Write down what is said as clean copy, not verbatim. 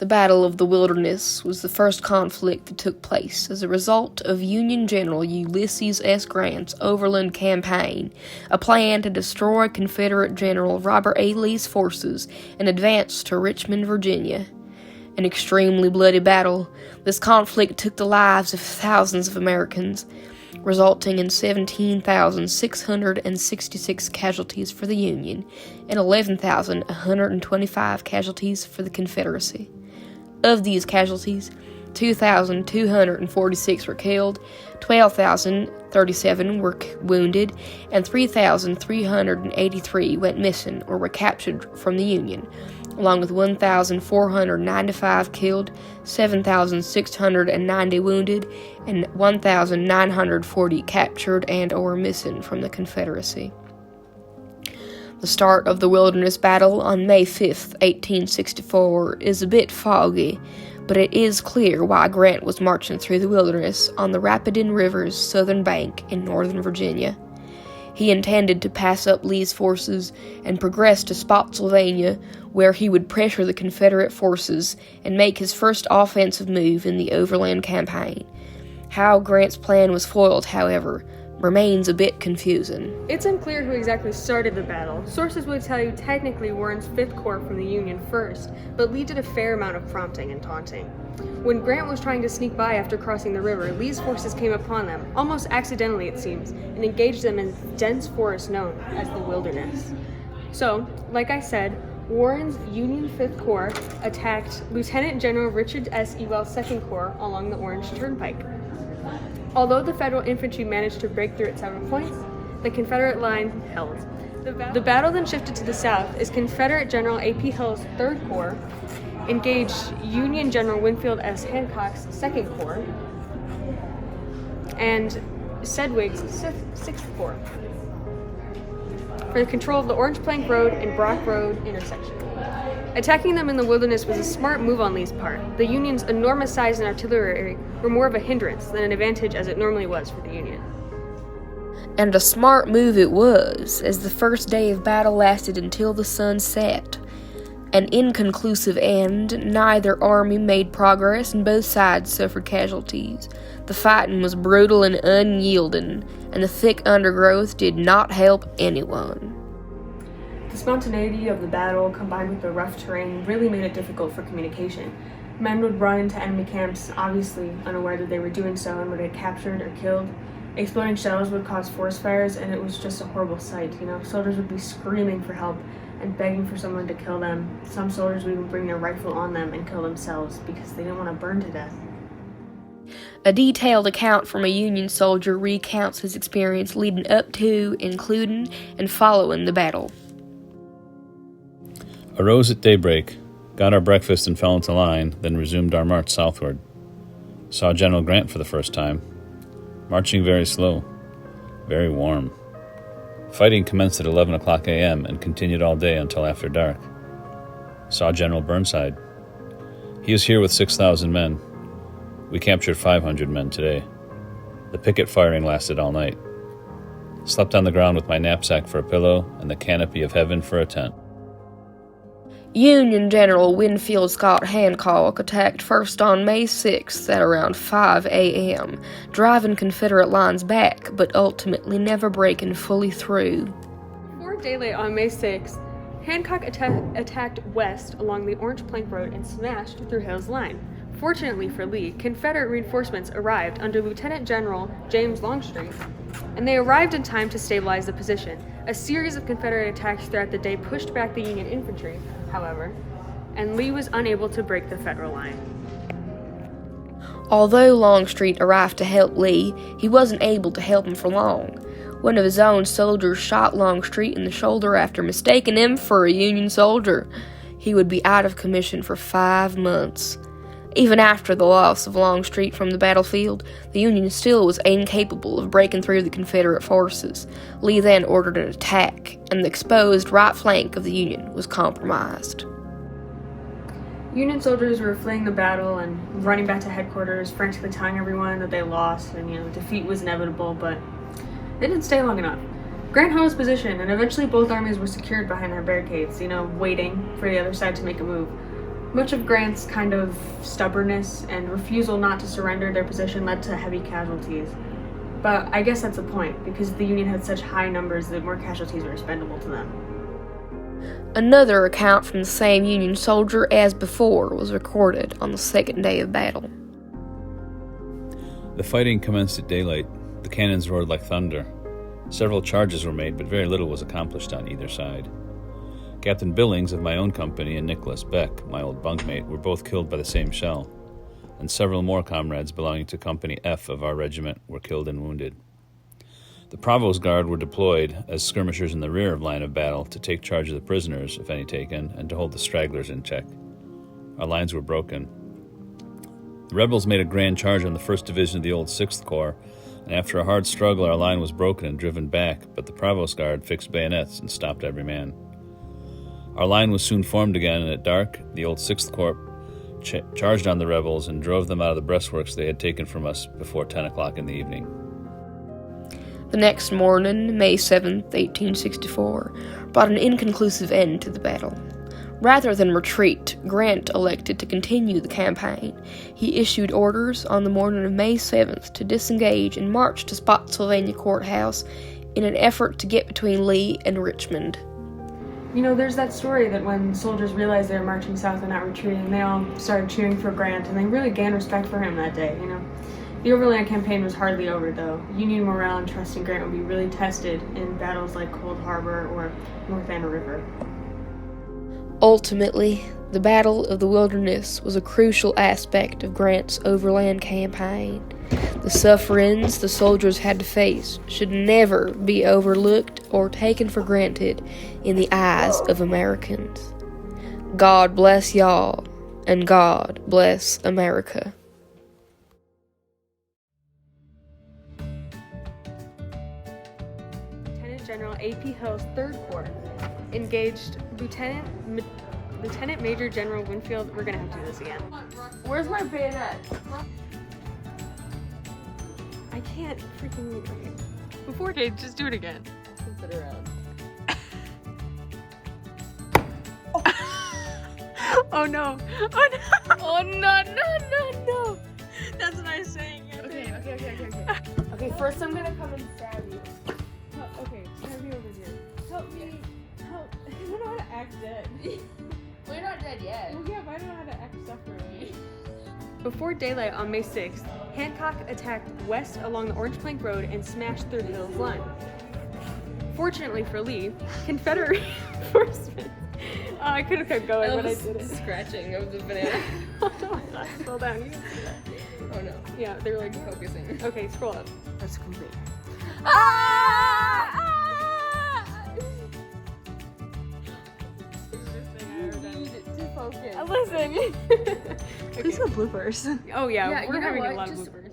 The Battle of the Wilderness was the first conflict that took place as a result of Union General Ulysses S. Grant's Overland Campaign, a plan to destroy Confederate General Robert E. Lee's forces and advance to Richmond, Virginia. An extremely bloody battle, this conflict took the lives of thousands of Americans, resulting in 17,666 casualties for the Union and 11,125 casualties for the Confederacy. Of these casualties, 2,246 were killed, 12,037 were wounded, and 3,383 went missing or were captured from the Union, along with 1,495 killed, 7,690 wounded, and 1,940 captured and or missing from the Confederacy. The start of the Wilderness Battle on May 5, 1864 is a bit foggy, but it is clear why Grant was marching through the wilderness on the Rapidan River's southern bank in northern Virginia. He intended to pass up Lee's forces and progress to Spotsylvania, where he would pressure the Confederate forces and make his first offensive move in the Overland Campaign. How Grant's plan was foiled, however, remains a bit confusing. It's unclear who exactly started the battle. Sources would tell you technically Warren's 5th Corps from the Union first, but Lee did a fair amount of prompting and taunting. When Grant was trying to sneak by after crossing the river, Lee's forces came upon them, almost accidentally it seems, and engaged them in the dense forest known as the Wilderness. So, like I said, Warren's Union 5th Corps attacked Lieutenant General Richard S. Ewell's 2nd Corps along the Orange Turnpike. Although the Federal infantry managed to break through at several points, the Confederate line held. The battle then shifted to the south as Confederate General A.P. Hill's 3rd Corps engaged Union General Winfield S. Hancock's 2nd Corps and Sedgwick's 6th Corps for the control of the Orange Plank Road and Brock Road intersection. Attacking them in the wilderness was a smart move on Lee's part. The Union's enormous size and artillery were more of a hindrance than an advantage as it normally was for the Union. And a smart move it was, as the first day of battle lasted until the sun set. An inconclusive end, neither army made progress and both sides suffered casualties. The fighting was brutal and unyielding, and the thick undergrowth did not help anyone. The spontaneity of the battle, combined with the rough terrain, really made it difficult for communication. Men would run into enemy camps, obviously unaware that they were doing so, and would get captured or killed. Exploding shells would cause forest fires, and it was just a horrible sight. Soldiers would be screaming for help and begging for someone to kill them. Some soldiers would even bring their rifle on them and kill themselves because they didn't want to burn to death. A detailed account from a Union soldier recounts his experience leading up to, including, and following the battle. Arose at daybreak, got our breakfast and fell into line, then resumed our march southward. Saw General Grant for the first time. Marching very slow, very warm. Fighting commenced at 11 o'clock a.m. and continued all day until after dark. Saw General Burnside. He is here with 6,000 men. We captured 500 men today. The picket firing lasted all night. Slept on the ground with my knapsack for a pillow and the canopy of heaven for a tent. Union General Winfield Scott Hancock attacked first on May 6th at around 5 a.m., driving Confederate lines back, but ultimately never breaking fully through. Before daylight on May 6th, Hancock attacked west along the Orange Plank Road and smashed through Hill's line. Fortunately for Lee, Confederate reinforcements arrived under Lieutenant General James Longstreet, and they arrived in time to stabilize the position. A series of Confederate attacks throughout the day pushed back the Union infantry, however, and Lee was unable to break the Federal line. Although Longstreet arrived to help Lee, he wasn't able to help him for long. One of his own soldiers shot Longstreet in the shoulder after mistaking him for a Union soldier. He would be out of commission for 5 months. Even after the loss of Longstreet from the battlefield, the Union still was incapable of breaking through the Confederate forces. Lee then ordered an attack, and the exposed right flank of the Union was compromised. Union soldiers were fleeing the battle and running back to headquarters, frantically telling everyone that they lost and defeat was inevitable, but they didn't stay long enough. Grant held his position, and eventually both armies were secured behind their barricades, waiting for the other side to make a move. Much of Grant's kind of stubbornness and refusal not to surrender their position led to heavy casualties. But I guess that's the point, because the Union had such high numbers that more casualties were expendable to them. Another account from the same Union soldier as before was recorded on the second day of battle. The fighting commenced at daylight. The cannons roared like thunder. Several charges were made, but very little was accomplished on either side. Captain Billings of my own company and Nicholas Beck, my old bunkmate, were both killed by the same shell, and several more comrades belonging to Company F of our regiment were killed and wounded. The Provost Guard were deployed as skirmishers in the rear of line of battle to take charge of the prisoners, if any taken, and to hold the stragglers in check. Our lines were broken. The rebels made a grand charge on the 1st Division of the old 6th Corps, and after a hard struggle our line was broken and driven back, but the Provost Guard fixed bayonets and stopped every man. Our line was soon formed again, and at dark, the old 6th Corps charged on the rebels and drove them out of the breastworks they had taken from us before 10 o'clock in the evening. The next morning, May 7th, 1864, brought an inconclusive end to the battle. Rather than retreat, Grant elected to continue the campaign. He issued orders on the morning of May 7th to disengage and march to Spotsylvania Courthouse in an effort to get between Lee and Richmond. You know, there's that story that when soldiers realized they were marching south and not retreating, they all started cheering for Grant, and they really gained respect for him that day, you know. The overland campaign was hardly over, though. Union morale and trust in Grant would be really tested in battles like Cold Harbor or North Anna River. Ultimately, the Battle of the Wilderness was a crucial aspect of Grant's overland campaign. The sufferings the soldiers had to face should never be overlooked or taken for granted in the eyes of Americans. God bless y'all, and God bless America. Lieutenant General A.P. Hill's 3rd Corps engaged Lieutenant Major General Winfield. We're gonna have to do this again. Where's my bayonet? I can't freaking. Okay. Before, just do it again. Flip it around. Oh no! Oh no! Oh no! That's what I was saying. Okay. Okay, first I'm gonna come and stab you. Okay, stab me over here. Help me. Help. I don't know how to act dead. Well, you're not dead yet. Well, yeah, but I don't know how to act sufferingly. Before daylight on May 6th, Hancock attacked west along the Orange Plank Road and smashed through Hill's line. Fortunately for Lee, Confederate reinforcements. I could have kept going, but I didn't. Scratching of the banana. Oh no, scroll down. You can see that. Oh no. Yeah, they were like Focusing. Okay, scroll up. That's complete. To focus. Listen. Please go bloopers. Oh yeah, Yeah, we're you know having a what? lot of Just bloopers.